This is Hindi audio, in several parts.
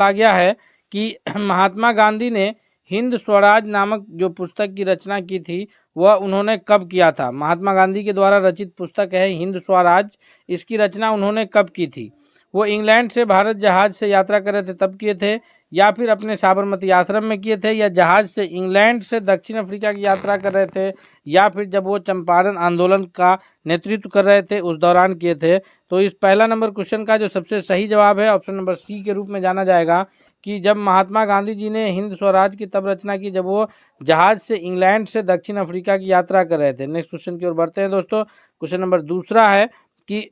आ गया है कि महात्मा गांधी ने हिंद स्वराज नामक जो पुस्तक की रचना की थी वह उन्होंने कब किया था। महात्मा गांधी के द्वारा रचित पुस्तक है हिंद स्वराज, इसकी रचना उन्होंने कब की थी। वो इंग्लैंड से भारत जहाज से यात्रा कर रहे थे तब किए थे, या फिर अपने साबरमती आश्रम में किए थे, या जहाज से इंग्लैंड से दक्षिण अफ्रीका की यात्रा कर रहे थे, या फिर जब वो चंपारण आंदोलन का नेतृत्व कर रहे थे उस दौरान किए थे। तो इस पहला नंबर क्वेश्चन का जो सबसे सही जवाब है ऑप्शन नंबर सी के रूप में जाना जाएगा कि जब महात्मा गांधी जी ने हिंद स्वराज की तब रचना की जब वो जहाज से इंग्लैंड से दक्षिण अफ्रीका की यात्रा कर रहे थे। नेक्स्ट क्वेश्चन की ओर बढ़ते हैं दोस्तों। क्वेश्चन नंबर दूसरा है कि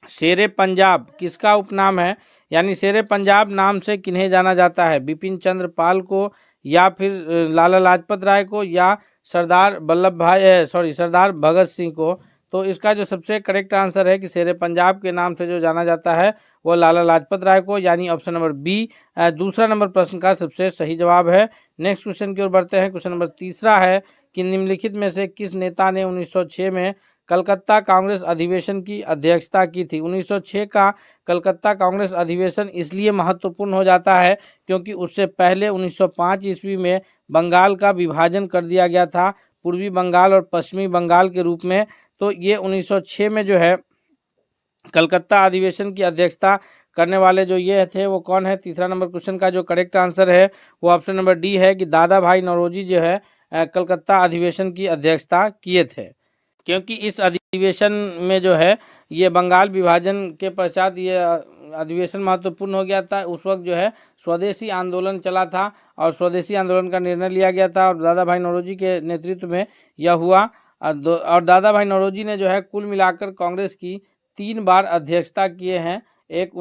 शेरे पंजाब किसका उपनाम है, यानी शेरे पंजाब नाम से किन्हें जाना जाता है, बिपिन चंद्र पाल को, या फिर लाला लाजपत राय को, या सरदार भगत सिंह को। तो इसका जो सबसे करेक्ट आंसर है कि शेरे पंजाब के नाम से जो जाना जाता है वो लाला लाजपत राय को, यानी ऑप्शन नंबर बी दूसरा नंबर प्रश्न का सबसे सही जवाब है। नेक्स्ट क्वेश्चन की ओर बढ़ते हैं। क्वेश्चन नंबर तीसरा है कि निम्नलिखित में से किस नेता ने 1906 में कलकत्ता कांग्रेस अधिवेशन की अध्यक्षता की थी। 1906 का कलकत्ता कांग्रेस अधिवेशन इसलिए महत्वपूर्ण हो जाता है क्योंकि उससे पहले 1905 ईस्वी में बंगाल का विभाजन कर दिया गया था, पूर्वी बंगाल और पश्चिमी बंगाल के रूप में। तो ये 1906 में जो है कलकत्ता अधिवेशन की अध्यक्षता करने वाले जो ये थे वो कौन है। तीसरा नंबर क्वेश्चन का जो करेक्ट आंसर है वो ऑप्शन नंबर डी है कि दादा भाई नौरोजी जो है कलकत्ता अधिवेशन की अध्यक्षता किए थे, क्योंकि इस अधिवेशन में जो है ये बंगाल विभाजन के पश्चात ये अधिवेशन महत्वपूर्ण हो गया था। उस वक्त जो है स्वदेशी आंदोलन चला था और स्वदेशी आंदोलन का निर्णय लिया गया था और दादा भाई नौरोजी के नेतृत्व में यह हुआ। और दादा भाई नौरोजी ने जो है कुल मिलाकर कांग्रेस की 3 बार अध्यक्षता किए हैं। एक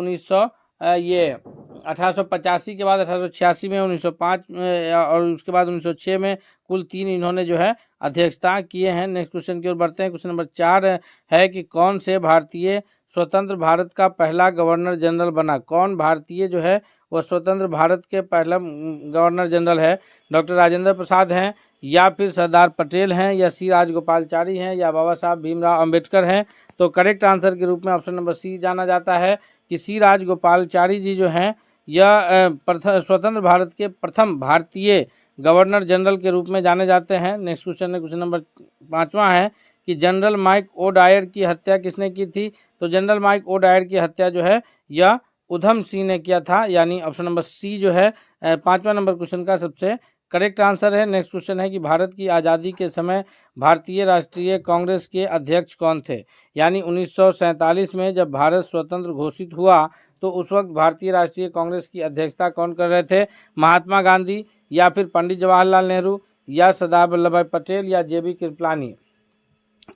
1885 के बाद 1886 में, 1905 में और उसके बाद 1906 में, कुल 3 इन्होंने जो है अध्यक्षता किए हैं। नेक्स्ट क्वेश्चन की ओर बढ़ते हैं। क्वेश्चन नंबर 4 है कि कौन से भारतीय स्वतंत्र भारत का पहला गवर्नर जनरल बना। कौन भारतीय जो है वह स्वतंत्र भारत के पहला गवर्नर जनरल है। डॉक्टर राजेंद्र प्रसाद हैं, या फिर सरदार पटेल हैं, या सी राजगोपालचारी हैं, या बाबा साहब भीमराव अंबेडकर हैं। तो करेक्ट आंसर के रूप में ऑप्शन नंबर सी जाना जाता है कि सी राजगोपालचारी जी जो हैं यह स्वतंत्र भारत के प्रथम भारतीय गवर्नर जनरल के रूप में जाने जाते हैं। नेक्स्ट क्वेश्चन है क्वेश्चन नंबर 5वां है कि जनरल माइक ओ डायर की हत्या किसने की थी। तो जनरल माइक ओ डायर की हत्या जो है यह उधम सिंह ने किया था, यानी ऑप्शन नंबर सी जो है 5वां नंबर क्वेश्चन का सबसे करेक्ट आंसर है। नेक्स्ट क्वेश्चन है कि भारत की आज़ादी के समय भारतीय राष्ट्रीय कांग्रेस के अध्यक्ष कौन थे। यानी 1947 में जब भारत स्वतंत्र घोषित हुआ तो उस वक्त भारतीय राष्ट्रीय कांग्रेस की अध्यक्षता कौन कर रहे थे, महात्मा गांधी, या फिर पंडित जवाहरलाल नेहरू, या सरदार वल्लभ भाई पटेल, या जेबी कृपलानी।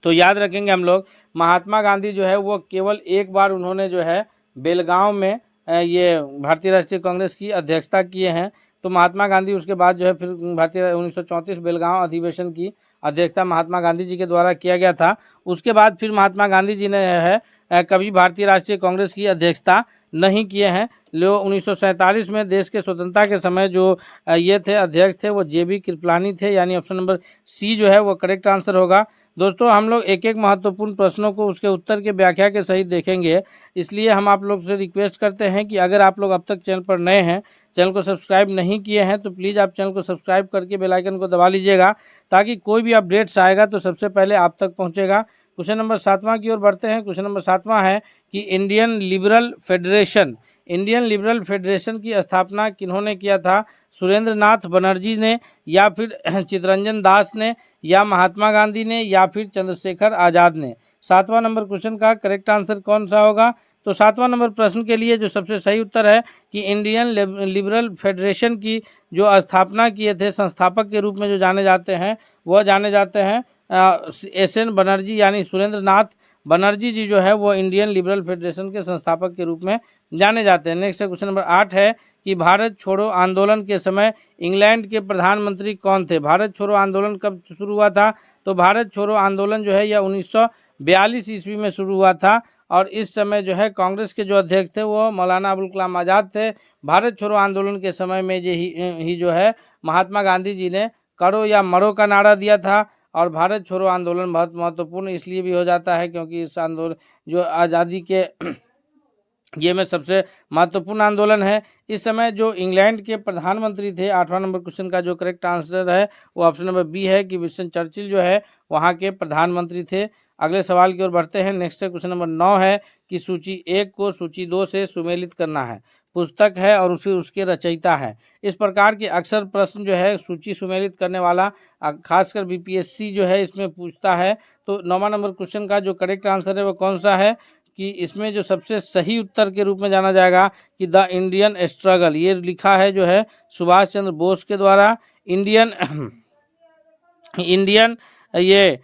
तो याद रखेंगे हम लोग महात्मा गांधी जो है वो केवल एक बार उन्होंने जो है बेलगांव में ये भारतीय राष्ट्रीय कांग्रेस की अध्यक्षता किए हैं। तो महात्मा गांधी उसके बाद जो है फिर भारतीय 1934 बेलगांव अधिवेशन की अध्यक्षता महात्मा गांधी जी के द्वारा किया गया था। उसके बाद फिर महात्मा गांधी जी ने है कभी भारतीय राष्ट्रीय कांग्रेस की अध्यक्षता नहीं किए हैं। 1947 में देश के स्वतंत्रता के समय जो ये थे अध्यक्ष थे वो जेबी कृपलानी थे, यानी ऑप्शन नंबर सी जो है वो करेक्ट आंसर होगा। दोस्तों हम लोग एक एक महत्वपूर्ण प्रश्नों को उसके उत्तर के व्याख्या के सहित देखेंगे, इसलिए हम आप लोग से रिक्वेस्ट करते हैं कि अगर आप लोग अब तक चैनल पर नए हैं, चैनल को सब्सक्राइब नहीं किए हैं, तो प्लीज़ आप चैनल को सब्सक्राइब करके बेल आइकन को दबा लीजिएगा ताकि कोई भी अपडेट्स आएगा तो सबसे पहले आप तक पहुंचेगा। क्वेश्चन नंबर 7वां की ओर बढ़ते हैं। क्वेश्चन नंबर 7वां है कि इंडियन लिबरल फेडरेशन की स्थापना किन्होंने किया था। सुरेंद्र नाथ बनर्जी ने, या फिर चित्तरंजन दास ने, या महात्मा गांधी ने, या फिर चंद्रशेखर आज़ाद ने। 7वां नंबर क्वेश्चन का करेक्ट आंसर कौन सा होगा। तो 7वां नंबर प्रश्न के लिए जो सबसे सही उत्तर है कि इंडियन लिबरल फेडरेशन की जो स्थापना किए थे, संस्थापक के रूप में जो जाने जाते हैं वह जाने जाते हैं एस.एन. बनर्जी, यानी सुरेंद्र नाथ बनर्जी जी जो है वो इंडियन लिबरल फेडरेशन के संस्थापक के रूप में जाने जाते हैं। नेक्स्ट क्वेश्चन नंबर 8 है कि भारत छोड़ो आंदोलन के समय इंग्लैंड के प्रधानमंत्री कौन थे। भारत छोड़ो आंदोलन कब शुरू हुआ था। तो भारत छोड़ो आंदोलन जो है यह 1942 ईस्वी में शुरू हुआ था और इस समय जो है कांग्रेस के जो अध्यक्ष थे वो मौलाना अबुल कलाम आज़ाद थे। भारत छोड़ो आंदोलन के समय में ही जो है महात्मा गांधी जी ने करो या मरो का नारा दिया था। और भारत छोड़ो आंदोलन बहुत महत्वपूर्ण इसलिए भी हो जाता है क्योंकि इस आंदोलन जो आज़ादी के ये में सबसे महत्वपूर्ण आंदोलन है। इस समय जो इंग्लैंड के प्रधानमंत्री थे, 8वां नंबर क्वेश्चन का जो करेक्ट आंसर है वो ऑप्शन नंबर बी है कि विंस्टन चर्चिल जो है वहाँ के प्रधानमंत्री थे। अगले सवाल की ओर बढ़ते हैं। नेक्स्ट है क्वेश्चन नंबर 9 है कि सूची 1 को सूची 2 से सुमेलित करना है। पुस्तक है और फिर उसके रचयिता है। इस प्रकार के अक्सर प्रश्न जो है सूची सुमेलित करने वाला खासकर बीपीएससी जो है इसमें पूछता है। तो 9वां नंबर क्वेश्चन का जो करेक्ट आंसर है वो कौन सा है कि इसमें जो सबसे सही उत्तर के रूप में जाना जाएगा कि द इंडियन स्ट्रगल, ये लिखा है जो है सुभाष चंद्र बोस के द्वारा। इंडियन इंडियन ये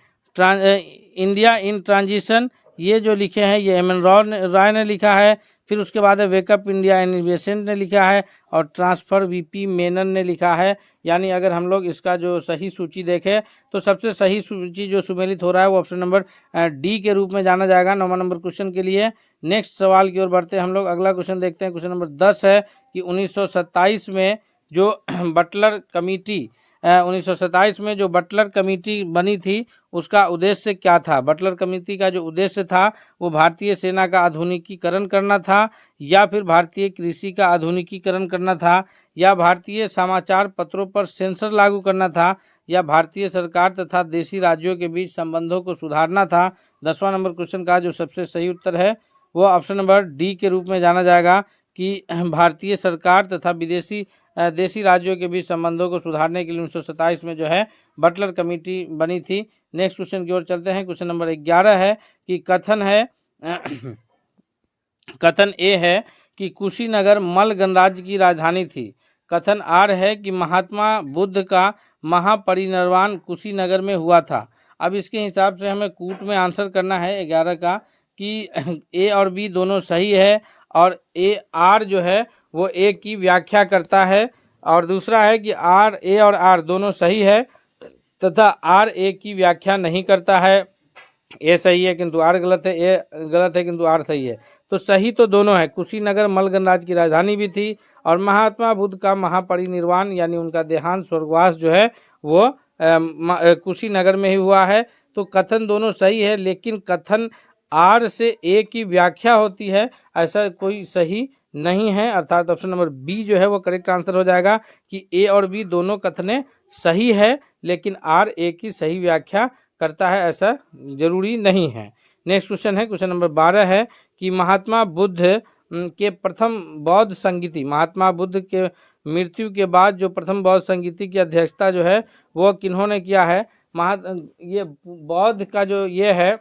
इंडिया इन ट्रांजिशन, ये जो लिखे हैं ये एम एन राय ने लिखा है। फिर उसके बाद है वेकअप इंडिया इनोवेशन ने लिखा है और ट्रांसफर वीपी मेनन ने लिखा है। यानी अगर हम लोग इसका जो सही सूची देखें तो सबसे सही सूची जो सुमेलित हो रहा है वो ऑप्शन नंबर डी के रूप में जाना जाएगा 9वां नंबर क्वेश्चन के लिए। नेक्स्ट सवाल की ओर बढ़ते हैं हम लोग। अगला क्वेश्चन देखते हैं। क्वेश्चन नंबर 10 है कि 1927 में जो बटलर कमेटी 1927 में जो बटलर कमेटी बनी थी उसका उद्देश्य क्या था। बटलर कमेटी का जो उद्देश्य था वो भारतीय सेना का आधुनिकीकरण करना था, या फिर भारतीय कृषि का आधुनिकीकरण करना था, या भारतीय समाचार पत्रों पर सेंसर लागू करना था, या भारतीय सरकार तथा देशी राज्यों के बीच संबंधों को सुधारना था। 10वां नंबर क्वेश्चन का जो सबसे सही उत्तर है वो ऑप्शन नंबर डी के रूप में जाना जाएगा कि भारतीय सरकार तथा देशी राज्यों के बीच संबंधों को सुधारने के लिए 1927 में जो है बटलर कमेटी बनी थी। नेक्स्ट क्वेश्चन की ओर चलते हैं। क्वेश्चन नंबर 11 है कि कथन है कथन ए है कि कुशीनगर मल गणराज्य की राजधानी थी। कथन आर है कि महात्मा बुद्ध का महापरिनिर्वाण कुशीनगर में हुआ था। अब इसके हिसाब से हमें कूट में आंसर करना है 11 का कि ए और बी दोनों सही है और ए आर जो है वो ए की व्याख्या करता है, और दूसरा है कि आर ए और आर दोनों सही है तथा आर ए की व्याख्या नहीं करता है। ए सही है किंतु आर गलत है, ए गलत है किंतु आर सही है। तो सही तो दोनों है। कुशीनगर मल गणराज्य की राजधानी भी थी और महात्मा बुद्ध का महापरिनिर्वाण यानी उनका देहांत स्वर्गवास जो है वो कुशीनगर में ही हुआ है। तो कथन दोनों सही है, लेकिन कथन आर से ए की व्याख्या होती है ऐसा कोई सही नहीं है, अर्थात ऑप्शन नंबर बी जो है वो करेक्ट आंसर हो जाएगा कि ए और बी दोनों कथने सही है, लेकिन आर ए की सही व्याख्या करता है ऐसा जरूरी नहीं है। नेक्स्ट क्वेश्चन है, क्वेश्चन नंबर 12 है कि महात्मा बुद्ध के प्रथम बौद्ध संगीति, महात्मा बुद्ध के मृत्यु के बाद जो प्रथम बौद्ध संगीति की अध्यक्षता जो है वो किन्होंने किया है। ये बौद्ध का जो ये है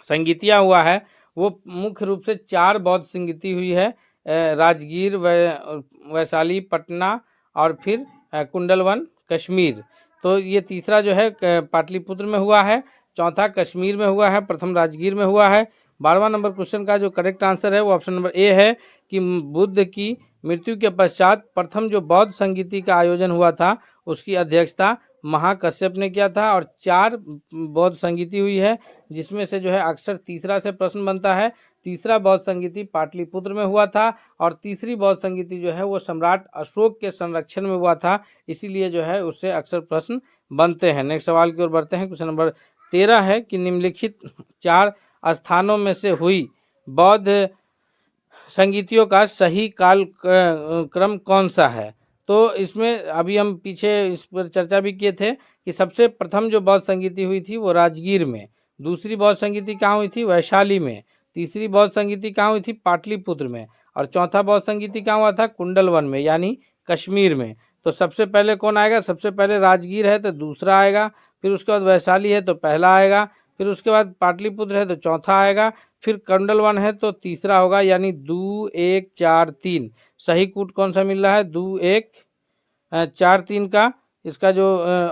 संगीतिया हुआ है वो मुख्य रूप से 4 बौद्ध संगीति हुई है, राजगीर, वैशाली, पटना और फिर कुंडलवन कश्मीर। तो ये तीसरा जो है पाटलिपुत्र में हुआ है, चौथा कश्मीर में हुआ है, प्रथम राजगीर में हुआ है। 12वां नंबर क्वेश्चन का जो करेक्ट आंसर है वो ऑप्शन नंबर ए है कि बुद्ध की मृत्यु के पश्चात प्रथम जो बौद्ध संगीति का आयोजन हुआ था उसकी अध्यक्षता महाकश्यप ने किया था और 4 बौद्ध संगीति हुई है, जिसमें से जो है अक्सर तीसरा से प्रश्न बनता है। तीसरा बौद्ध संगीति पाटलिपुत्र में हुआ था और तीसरी बौद्ध संगीति जो है वो सम्राट अशोक के संरक्षण में हुआ था, इसीलिए जो है उससे अक्सर प्रश्न बनते हैं। नेक्स्ट सवाल की ओर बढ़ते हैं। क्वेश्चन नंबर 13 है कि निम्नलिखित 4 स्थानों में से हुई बौद्ध संगीतियों का सही काल क्रम कौन सा है। तो इसमें अभी हम पीछे इस पर चर्चा भी किए थे कि सबसे प्रथम जो बौद्ध संगीति हुई थी वो राजगीर में, दूसरी बौद्ध संगीति कहाँ हुई थी, वैशाली में, तीसरी बौद्ध संगीति कहाँ हुई थी, पाटलिपुत्र में, और चौथा बौद्ध संगीति कहाँ हुआ था, कुंडलवन में यानी कश्मीर में। तो सबसे पहले कौन आएगा, सबसे पहले राजगीर है तो दूसरा आएगा, फिर उसके बाद वैशाली है तो पहला आएगा, फिर उसके बाद पाटलिपुत्र है तो चौथा आएगा, फिर कुंडलवन है तो तीसरा होगा, यानी 2 1 4 3। सही कूट कौन सा मिल रहा है, 2 1 4 3 का। इसका जो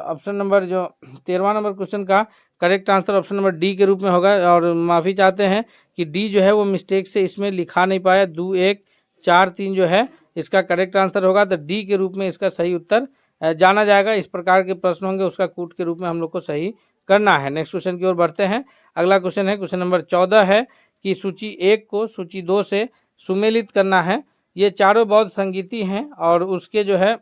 ऑप्शन नंबर जो 13वां नंबर क्वेश्चन का correct answer option number D के रूप में होगा, और माफ़ी चाहते हैं कि डी जो है वो मिस्टेक से इसमें लिखा नहीं पाया, 2 1 4 3 जो है इसका करेक्ट आंसर होगा, तो डी के रूप में इसका सही उत्तर जाना जाएगा। इस प्रकार के प्रश्न होंगे उसका कूट के रूप में हम लोग को सही करना है। नेक्स्ट क्वेश्चन की ओर बढ़ते हैं। अगला क्वेश्चन है क्वेश्चन नंबर 14 है कि सूची 1 को सूची 2 से सुमेलित करना है। ये चारों बौद्ध संगीति हैं और उसके जो है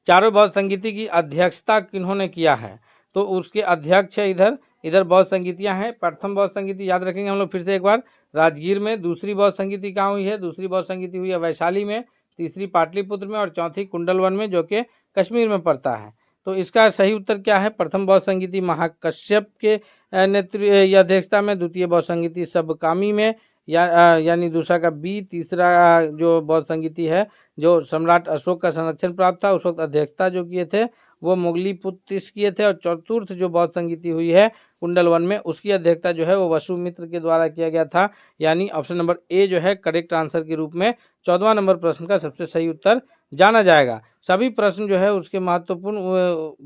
चारों बौद्ध संगीति की अध्यक्षता किन्होंने किया है, तो उसके अध्यक्ष है इधर इधर बौद्ध संगीतियाँ हैं। प्रथम बौद्ध संगीति याद रखेंगे हम लोग फिर से एक बार, राजगीर में। दूसरी बौद्ध संगीति कहाँ हुई है? दूसरी बौद्ध संगीति हुई है वैशाली में। तीसरी पाटलिपुत्र में और चौथी कुंडलवन में, जो कि कश्मीर में पड़ता है। तो इसका सही उत्तर क्या है? प्रथम बौद्ध संगीति महाकश्यप के नेतृत्व या अध्यक्षता में, द्वितीय बौद्ध संगीति सबकामी में, यानी दूसरा का बी। तीसरा जो बौद्ध संगीति है जो सम्राट अशोक का संरक्षण प्राप्त था, उस वक्त अध्यक्षता जो किए थे वो मुगलीपुत्र किए थे। और चतुर्थ जो बौद्ध संगीति हुई है कुंडलवन में, उसकी अध्यक्षता जो है वो वसुमित्र के द्वारा किया गया था। यानी ऑप्शन नंबर ए जो है करेक्ट आंसर के रूप में 14वां नंबर प्रश्न का सबसे सही उत्तर जाना जाएगा। सभी प्रश्न जो है उसके महत्वपूर्ण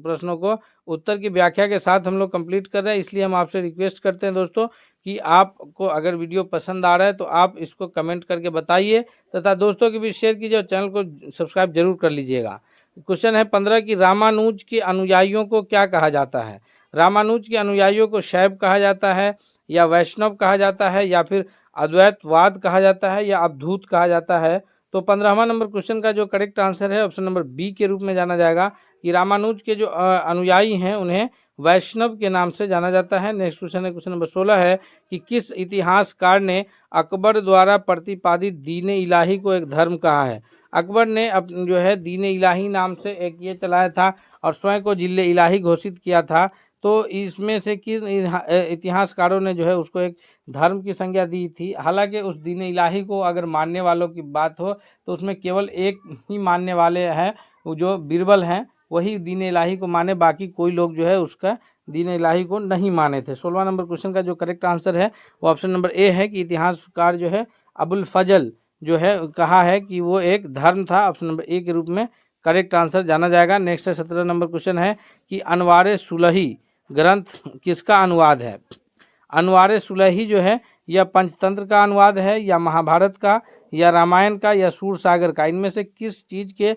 प्रश्नों को उत्तर की व्याख्या के साथ हम लोग कंप्लीट कर रहे हैं। इसलिए हम आपसे रिक्वेस्ट करते हैं दोस्तों कि आपको अगर वीडियो पसंद आ रहा है तो आप इसको कमेंट करके बताइए तथा दोस्तों के बीच शेयर कीजिए और चैनल को सब्सक्राइब जरूर कर लीजिएगा। क्वेश्चन है 15 की रामानुज के अनुयायियों को क्या कहा जाता है? रामानुज के अनुयायियों को शैव कहा जाता है, या वैष्णव कहा जाता है, या फिर अद्वैतवाद कहा जाता है, या अवधूत कहा जाता है? तो 15वां नंबर क्वेश्चन का जो करेक्ट आंसर है ऑप्शन नंबर बी के रूप में जाना जाएगा कि रामानुज के जो अनुयायी हैं उन्हें वैष्णव के नाम से जाना जाता है। नेक्स्ट क्वेश्चन है क्वेश्चन नंबर 16 है कि किस इतिहासकार ने अकबर द्वारा प्रतिपादित दीन इलाही को एक धर्म कहा है? अकबर ने जो है दीन इलाही नाम से एक ये चलाया था और स्वयं को जिले इलाही घोषित किया था। तो इसमें से किस इतिहासकारों ने जो है उसको एक धर्म की संज्ञा दी थी? हालांकि उस दीन इलाही को अगर मानने वालों की बात हो तो उसमें केवल एक ही मानने वाले हैं, जो बीरबल हैं, वही दीन इलाही को माने, बाकी कोई लोग जो है उसका दीन इलाही को नहीं माने थे। 16वां नंबर क्वेश्चन का जो करेक्ट आंसर है वो ऑप्शन नंबर ए है कि इतिहासकार जो है अबुल फजल जो है कहा है कि वो एक धर्म था। ऑप्शन नंबर ए के रूप में करेक्ट आंसर जाना जाएगा। नेक्स्ट है 17 नंबर क्वेश्चन है कि अनवार सुलही ग्रंथ किसका अनुवाद है? अनवार सुलही जो है यह पंचतंत्र का अनुवाद है, या महाभारत का, या रामायण का, या सूरसागर का? इनमें से किस चीज़ के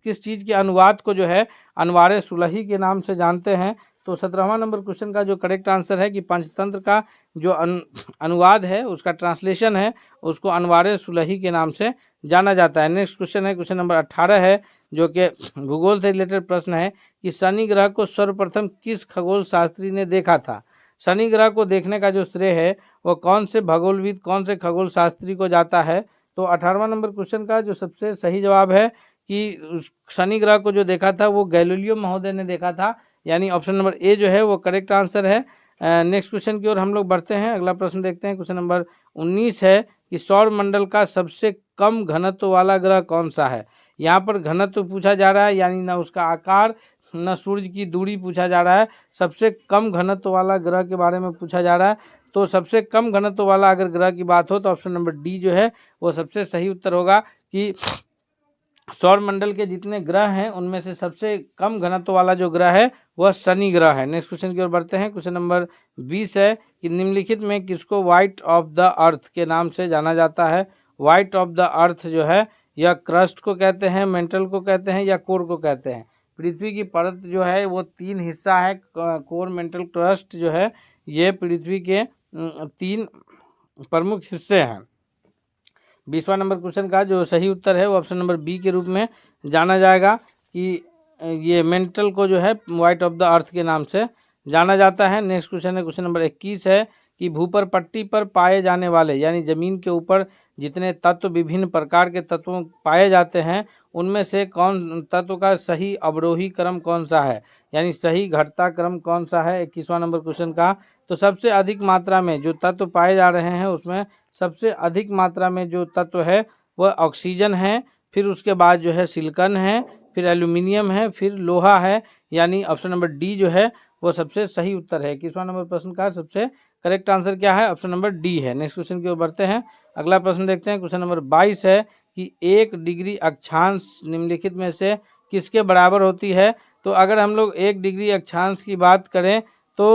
किस चीज़ के अनुवाद को जो है अनवार सुलही के नाम से जानते हैं? तो 17वां नंबर क्वेश्चन का जो करेक्ट आंसर है कि पंचतंत्र का जो अनुवाद है, उसका ट्रांसलेशन है, उसको अनवार सुलही के नाम से जाना जाता है। नेक्स्ट क्वेश्चन है क्वेश्चन नंबर 18 है, जो कि भूगोल से रिलेटेड प्रश्न है कि शनि ग्रह को सर्वप्रथम किस खगोल शास्त्री ने देखा था? शनि ग्रह को देखने का जो श्रेय है वो कौन से भूगोलविद, कौन से खगोल शास्त्री को जाता है? तो 18वां नंबर क्वेश्चन का जो सबसे सही जवाब है कि शनि ग्रह को जो देखा था वो गैलीलियो महोदय ने देखा था। यानी ऑप्शन नंबर ए जो है वो करेक्ट आंसर है। नेक्स्ट क्वेश्चन की ओर हम लोग बढ़ते हैं। अगला प्रश्न देखते हैं। क्वेश्चन नंबर 19 है कि सौर मंडल का सबसे कम घनत्व वाला ग्रह कौन सा है? यहाँ पर घनत्व पूछा जा रहा है, यानी ना उसका आकार न सूर्य की दूरी पूछा जा रहा है, सबसे कम घनत्व वाला ग्रह के बारे में पूछा जा रहा है। तो सबसे कम घनत्व वाला अगर ग्रह की बात हो तो ऑप्शन नंबर डी जो है वो सबसे सही उत्तर होगा कि सौर मंडल के जितने ग्रह हैं उनमें से सबसे कम घनत्व वाला जो ग्रह है वह शनि ग्रह है। नेक्स्ट क्वेश्चन की ओर बढ़ते हैं। क्वेश्चन नंबर 20 है कि निम्नलिखित में किसको व्हाइट ऑफ द अर्थ के नाम से जाना जाता है? व्हाइट ऑफ द अर्थ जो है या क्रस्ट को कहते हैं, मेंटल को कहते हैं, या कोर को कहते हैं? पृथ्वी की परत जो है वो 3 हिस्सा है, कोर, मेंटल, क्रस्ट जो है ये पृथ्वी के 3 प्रमुख हिस्से हैं। 20वां नंबर क्वेश्चन का जो सही उत्तर है वो ऑप्शन नंबर बी के रूप में जाना जाएगा कि ये मेंटल को जो है व्हाइट ऑफ द अर्थ के नाम से जाना जाता है। नेक्स्ट क्वेश्चन है क्वेश्चन नंबर 21 है कि भूपर पट्टी पर पाए जाने वाले, यानी ज़मीन के ऊपर जितने तत्व, विभिन्न प्रकार के तत्वों पाए जाते हैं उनमें से कौन तत्व का सही अवरोही क्रम कौन सा है, यानी सही घटता क्रम कौन सा है? 21वां नंबर क्वेश्चन का तो सबसे अधिक मात्रा में जो तत्व पाए जा रहे हैं उसमें सबसे अधिक मात्रा में जो तत्व है वह ऑक्सीजन है, फिर उसके बाद जो है सिलिकॉन है, फिर एल्यूमिनियम है, फिर लोहा है। यानी ऑप्शन नंबर डी जो है वो सबसे सही उत्तर है। 21वां नंबर प्रश्न का सबसे करेक्ट आंसर क्या है? ऑप्शन नंबर डी है। नेक्स्ट क्वेश्चन की ओर बढ़ते हैं। अगला प्रश्न देखते हैं। क्वेश्चन नंबर 22 है कि 1 डिग्री अक्षांश निम्नलिखित में से किसके बराबर होती है? तो अगर हम लोग 1 डिग्री अक्षांश की बात करें तो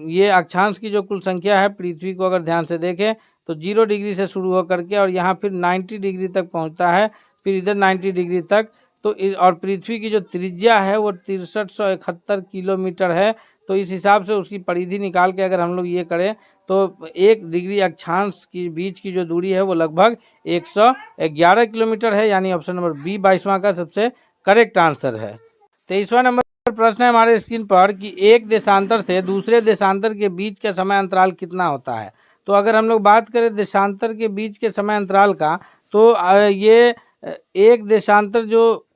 ये अक्षांश की जो कुल संख्या है पृथ्वी को अगर ध्यान से देखें तो 0 डिग्री से शुरू होकर के और यहाँ फिर 90 डिग्री तक पहुँचता है, फिर इधर 90 डिग्री तक। तो और पृथ्वी की जो त्रिज्या है वो 6371 किलोमीटर है। तो इस हिसाब से उसकी परिधि निकाल के अगर हम लोग ये करें तो 1 डिग्री अक्षांश की बीच की जो दूरी है वो लगभग 111 किलोमीटर है। यानी ऑप्शन नंबर बी 22वां का सबसे करेक्ट आंसर है। 23वां नंबर प्रश्न है हमारे स्क्रीन पर कि एक देशांतर से दूसरे देशांतर के बीच का समय अंतराल कितना होता है। तो अगर हम लोग बात करें देशांतर के बीच के समय अंतराल का, तो ये एक देशांतर जो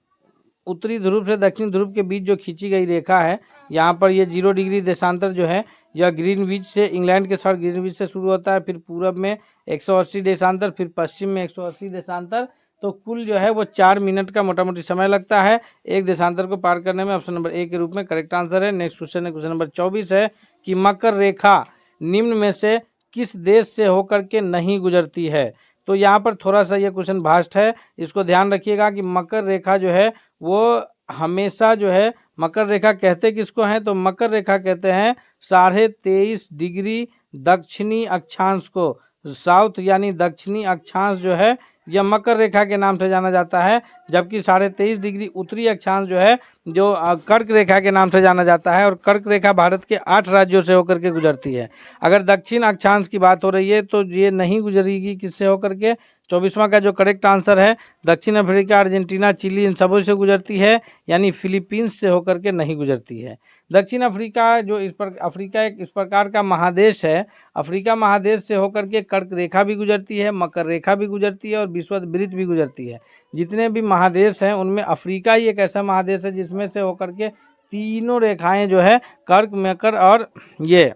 उत्तरी ध्रुव से दक्षिण ध्रुव के बीच जो खींची गई रेखा है, यहाँ पर ये 0 डिग्री देशांतर जो है यह ग्रीनविच से, इंग्लैंड के शहर ग्रीनविच से शुरू होता है, फिर पूरब में 180 देशांतर, फिर पश्चिम में 180 देशांतर। तो कुल जो है वो 4 मिनट का मोटा मोटी समय लगता है एक देशांतर को पार करने में। ऑप्शन नंबर ए के रूप में करेक्ट आंसर है। नेक्स्ट क्वेश्चन है, क्वेश्चन नंबर 24 है कि मकर रेखा निम्न में से किस देश से होकर के नहीं गुजरती है। तो यहाँ पर थोड़ा सा ये क्वेश्चन भास्ट है, इसको ध्यान रखिएगा कि मकर रेखा जो है वो हमेशा जो है, मकर रेखा कहते किसको हैं, तो मकर रेखा कहते हैं 23.5 डिग्री दक्षिणी अक्षांश को। साउथ यानी दक्षिणी अक्षांश जो है यह मकर रेखा के नाम से जाना जाता है, जबकि 23.5 डिग्री उत्तरी अक्षांश जो है जो कर्क रेखा के नाम से जाना जाता है। और कर्क रेखा भारत के 8 राज्यों से होकर के गुजरती है। अगर दक्षिण अक्षांश की बात हो रही है तो ये नहीं गुजरेगी किससे होकर के। 24वां का जो करेक्ट आंसर है दक्षिण अफ्रीका, अर्जेंटीना, चिली इन सबों से गुजरती है, यानी फिलीपींस से होकर के नहीं गुजरती है। दक्षिण अफ्रीका जो अफ्रीका एक इस प्रकार का महादेश है, अफ्रीका महादेश से होकर के कर्क रेखा भी गुजरती है, मकर रेखा भी गुजरती है और विषुववृत्त भी गुजरती है। जितने भी महादेश हैं उनमें अफ्रीका ही एक ऐसा महादेश है जिसमें से होकर के तीनों रेखाएं जो है कर्क, मकर और ये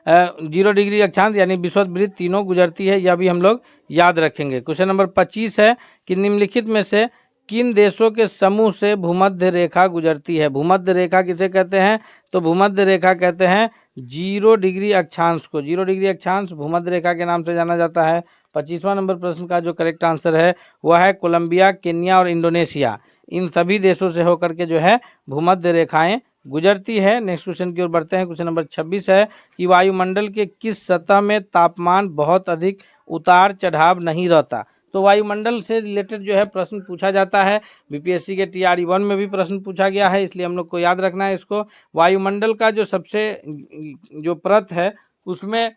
0 डिग्री अक्षांश यानी विषुववृत्त तीनों गुजरती है। यह भी हम लोग याद रखेंगे। क्वेश्चन नंबर 25 है कि निम्नलिखित में से किन देशों के समूह से भूमध्य रेखा गुजरती है। भूमध्य रेखा किसे कहते हैं, तो भूमध्य रेखा कहते हैं 0 डिग्री अक्षांश को। 0 डिग्री अक्षांश भूमध्य रेखा के नाम से जाना जाता है। 25वां नंबर प्रश्न का जो करेक्ट आंसर है वह है कोलंबिया, केन्या और इंडोनेशिया। इन सभी देशों से होकर के जो है भूमध्य रेखाएं गुजरती है। नेक्स्ट क्वेश्चन की ओर बढ़ते हैं। क्वेश्चन नंबर 26 है कि वायुमंडल के किस सतह में तापमान बहुत अधिक उतार चढ़ाव नहीं रहता। तो वायुमंडल से रिलेटेड जो है प्रश्न पूछा जाता है, बीपीएससी के TRE 1 में भी प्रश्न पूछा गया है, इसलिए हम लोग को याद रखना है इसको। वायुमंडल का जो सबसे जो परत है उसमें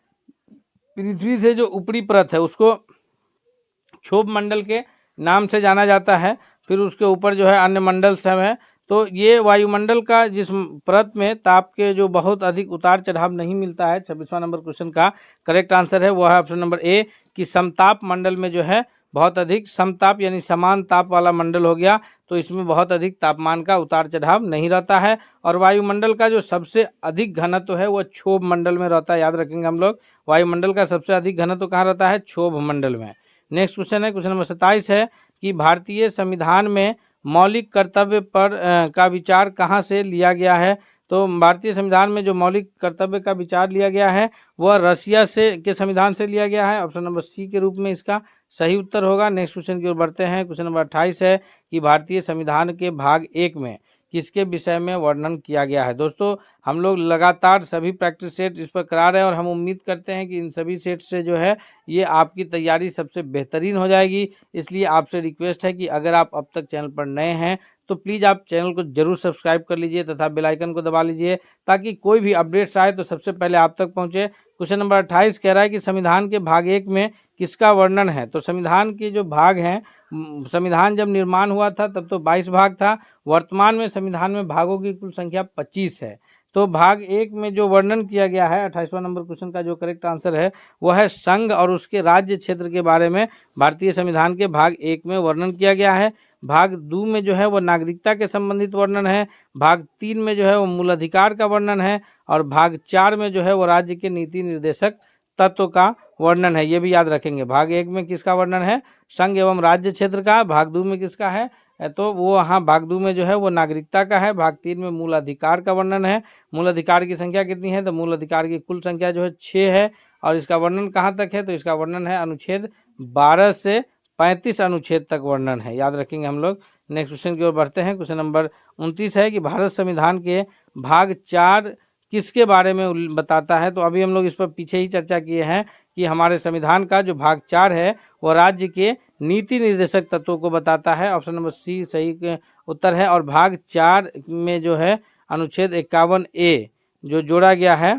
पृथ्वी से जो ऊपरी परत है उसको क्षोभ मंडल के नाम से जाना जाता है। फिर उसके ऊपर जो है अन्य मंडल सब है। तो ये वायुमंडल का जिस परत में ताप के जो बहुत अधिक उतार चढ़ाव नहीं मिलता है, 26वां नंबर क्वेश्चन का करेक्ट आंसर है वह है ऑप्शन नंबर ए कि समताप मंडल में जो है बहुत अधिक, समताप यानी समान ताप वाला मंडल हो गया, तो इसमें बहुत अधिक तापमान का उतार चढ़ाव नहीं रहता है। और वायुमंडल का जो सबसे अधिक घनत्व है वह क्षोभ मंडल में रहता है। याद रखेंगे हम लोग, वायुमंडल का सबसे अधिक घनत्व कहाँ रहता है, क्षोभ मंडल में। नेक्स्ट क्वेश्चन है, क्वेश्चन नंबर 27 है कि भारतीय संविधान में मौलिक कर्तव्य पर का विचार कहाँ से लिया गया है। तो भारतीय संविधान में जो मौलिक कर्तव्य का विचार लिया गया है वह रसिया से के संविधान से लिया गया है। ऑप्शन नंबर सी के रूप में इसका सही उत्तर होगा। नेक्स्ट क्वेश्चन की ओर बढ़ते हैं। क्वेश्चन नंबर 28 है कि भारतीय संविधान के भाग 1 में किसके विषय में वर्णन किया गया है। दोस्तों हम लोग लगातार सभी प्रैक्टिस सेट इस पर करा रहे हैं और हम उम्मीद करते हैं कि इन सभी सेट से जो है ये आपकी तैयारी सबसे बेहतरीन हो जाएगी। इसलिए आपसे रिक्वेस्ट है कि अगर आप अब तक चैनल पर नए हैं तो प्लीज़ आप चैनल को जरूर सब्सक्राइब कर लीजिए तथा बेल आइकन को दबा लीजिए ताकि कोई भी अपडेट्स आए तो सबसे पहले आप तक पहुंचे। क्वेश्चन नंबर 28 कह रहा है कि संविधान के भाग 1 में किसका वर्णन है। तो संविधान के जो भाग हैं, संविधान जब निर्माण हुआ था तब तो 22 भाग था, वर्तमान में संविधान में भागों की कुल संख्या 25 है। तो भाग 1 में जो वर्णन किया गया है, 28वां नंबर क्वेश्चन का जो करेक्ट आंसर है वह है संघ और उसके राज्य क्षेत्र के बारे में भारतीय संविधान के भाग 1 में वर्णन किया गया है। भाग 2 में जो है वो नागरिकता के संबंधित वर्णन है। भाग 3 में जो है वो मूल अधिकार का वर्णन है और भाग 4 में जो है वो राज्य के नीति निर्देशक तत्व का वर्णन है। ये भी याद रखेंगे, भाग 1 में किसका वर्णन है, संघ एवं राज्य क्षेत्र का। भाग 2 में किसका है, तो वो हाँ भाग 2 में जो है वो नागरिकता का है। भाग 3 में मूल अधिकार का वर्णन है। मूल अधिकार की संख्या कितनी है, तो मूल अधिकार की कुल संख्या जो है 6 है। और इसका वर्णन कहाँ तक है, तो इसका वर्णन है अनुच्छेद 12 से 35 अनुच्छेद तक वर्णन है। याद रखेंगे हम लोग। नेक्स्ट क्वेश्चन की ओर बढ़ते हैं। क्वेश्चन नंबर 29 है कि भारत संविधान के भाग 4 किसके बारे में बताता है। तो अभी हम लोग इस पर पीछे ही चर्चा किए हैं कि हमारे संविधान का जो भाग 4 है वह राज्य के नीति निर्देशक तत्वों को बताता है। ऑप्शन नंबर सी सही उत्तर है। और भाग 4 में जो है अनुच्छेद 51A जो जोड़ा गया है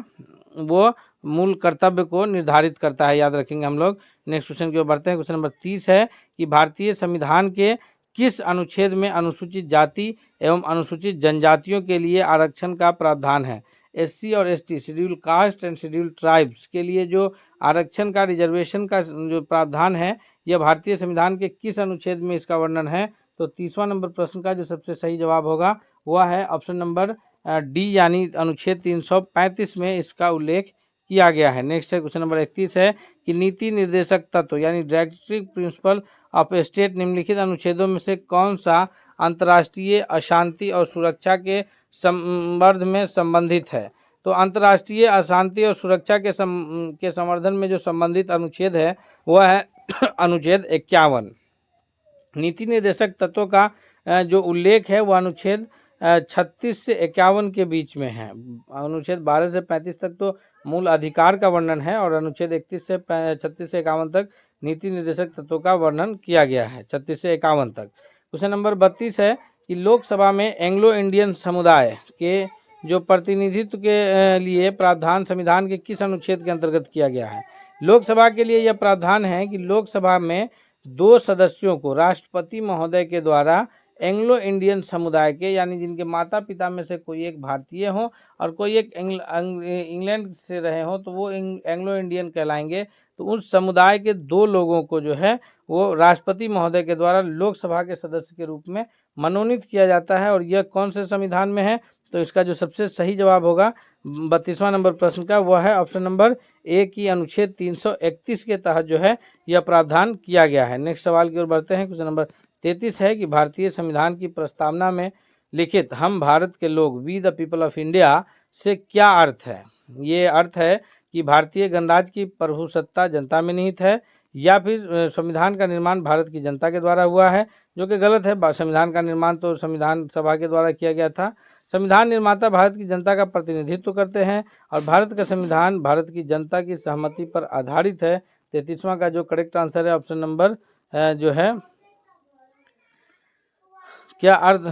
वो मूल कर्तव्य को निर्धारित करता है। याद रखेंगे हम लोग। नेक्स्ट क्वेश्चन की ओर बढ़ते हैं। क्वेश्चन नंबर 30 है कि भारतीय संविधान के किस अनुच्छेद में अनुसूचित जाति एवं अनुसूचित जनजातियों के लिए आरक्षण का प्रावधान है। एससी और ST, schedule caste and schedule tribes के लिए जो आरक्षण का, रिजर्वेशन का जो प्रावधान है, यह भारतीय संविधान के किस अनुच्छेद में इसका वर्णन है। तो 30वां नंबर प्रश्न का जो सबसे सही जवाब होगा वह है ऑप्शन नंबर डी, यानी अनुच्छेद 335 में इसका उल्लेख किया गया है। नेक्स्ट है क्वेश्चन नंबर 31 है कि नीति निर्देशक तत्व यानी डायरेक्टिव प्रिंसिपल ऑफ स्टेट निम्नलिखित अनुच्छेदों में से कौन सा अंतर्राष्ट्रीय अशांति और सुरक्षा के संवर्धन में संबंधित है। तो अंतर्राष्ट्रीय अशांति और सुरक्षा के संवर्धन में जो संबंधित अनुच्छेद है वह है अनुच्छेद 51। नीति निर्देशक तत्वों का जो उल्लेख है वह अनुच्छेद 36 से 51 के बीच में है। अनुच्छेद 12 से 35 तक तो मूल अधिकार का वर्णन है और अनुच्छेद 31 से 36 से 51 तक नीति निर्देशक तत्वों का वर्णन किया गया है, 36 से 51 तक। क्वेश्चन नंबर 32 है कि लोकसभा में एंग्लो इंडियन समुदाय के जो प्रतिनिधित्व के लिए प्रावधान संविधान के किस अनुच्छेद के अंतर्गत किया गया है। लोकसभा के लिए यह प्रावधान है कि लोकसभा में 2 सदस्यों को राष्ट्रपति महोदय के द्वारा एंग्लो इंडियन समुदाय के, यानी जिनके माता पिता में से कोई एक भारतीय हो और कोई एक इंग्लैंड से रहे हो तो वो एंग्लो इंडियन कहलाएंगे। तो उस समुदाय के 2 लोगों को जो है वो राष्ट्रपति महोदय के द्वारा लोकसभा के सदस्य के रूप में मनोनीत किया जाता है। और यह कौन से संविधान में है। तो इसका जो सबसे सही जवाब होगा 32वां नंबर प्रश्न का वह है ऑप्शन नंबर ए की अनुच्छेद 331 के तहत जो है यह प्रावधान किया गया है। नेक्स्ट सवाल की ओर बढ़ते हैं। क्वेश्चन नंबर 33 है कि भारतीय संविधान की प्रस्तावना में लिखित हम भारत के लोग we the people of India से क्या अर्थ है। ये अर्थ है कि भारतीय गणराज्य की प्रभुसत्ता जनता में निहित है या फिर संविधान का निर्माण भारत की जनता के द्वारा हुआ है, जो कि गलत है। संविधान का निर्माण तो संविधान सभा के द्वारा किया गया था। संविधान निर्माता भारत की जनता का प्रतिनिधित्व करते हैं और भारत का संविधान भारत की जनता की सहमति पर आधारित है। 33वां का जो करेक्ट आंसर है ऑप्शन नंबर जो है क्या अर्थ।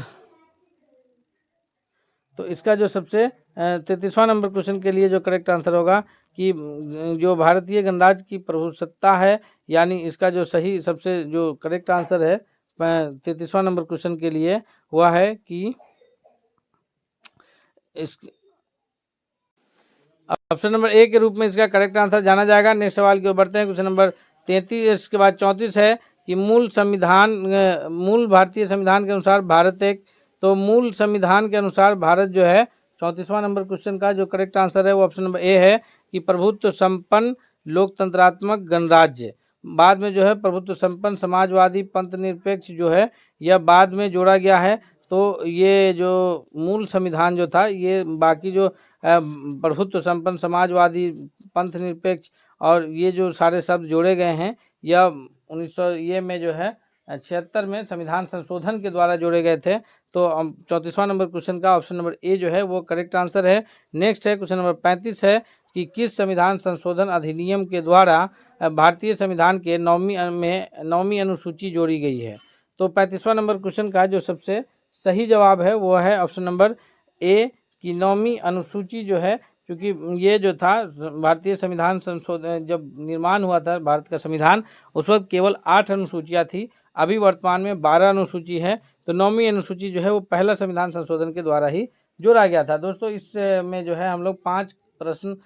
तो इसका जो सबसे 33वां नंबर क्वेश्चन के लिए जो करेक्ट आंसर होगा कि जो भारतीय गणराज्य की प्रभुसत्ता है, यानी इसका जो सही सबसे जो करेक्ट आंसर है 33वां नंबर क्वेश्चन के लिए वह है कि इस ऑप्शन नंबर ए के रूप में इसका करेक्ट आंसर जाना जाएगा। नेक्स्ट सवाल की ओर बढ़ते हैं। क्वेश्चन नंबर 33 के बाद 34 है कि मूल भारतीय संविधान के अनुसार भारत एक, तो मूल संविधान के अनुसार भारत जो है 34वां नंबर क्वेश्चन का जो करेक्ट आंसर है वो ऑप्शन नंबर ए है कि प्रभुत्व संपन्न लोकतंत्रात्मक गणराज्य। बाद में जो है प्रभुत्व संपन्न समाजवादी पंथ निरपेक्ष जो है यह बाद में जोड़ा गया है। तो ये जो मूल संविधान जो था ये बाकी जो प्रभुत्व संपन्न समाजवादी पंथ निरपेक्ष और ये जो सारे शब्द जोड़े गए हैं यह 1900 में जो है 76 में संविधान संशोधन के द्वारा जोड़े गए थे। तो 34वां नंबर क्वेश्चन का ऑप्शन नंबर ए जो है वो करेक्ट आंसर है। नेक्स्ट है क्वेश्चन नंबर 35 है कि किस संविधान संशोधन अधिनियम के द्वारा भारतीय संविधान के 9वीं अनुसूची जोड़ी गई है। तो 35वां नंबर क्वेश्चन का जो सबसे सही जवाब है वो है ऑप्शन नंबर ए की 9वीं अनुसूची जो है, क्योंकि ये जो था भारतीय संविधान संशोधन जब निर्माण हुआ था भारत का संविधान उस वक्त केवल 8 अनुसूचियाँ थी, अभी वर्तमान में 12 अनुसूची है। तो 9वीं अनुसूची जो है वो पहला संविधान संशोधन के द्वारा ही जोड़ा गया था। दोस्तों इस में जो है हम लोग 5 प्रश्न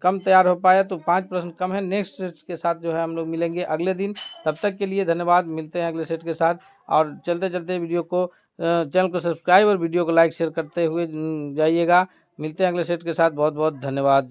कम तैयार हो पाया, तो 5 प्रश्न कम है। नेक्स्ट सेट के साथ जो है हम लोग मिलेंगे अगले दिन। तब तक के लिए धन्यवाद, मिलते हैं अगले सेट के साथ। और चलते चलते वीडियो को चैनल को सब्सक्राइब और वीडियो को लाइक शेयर करते हुए जाइएगा। मिलते हैं अगले सेट के साथ। बहुत बहुत धन्यवाद।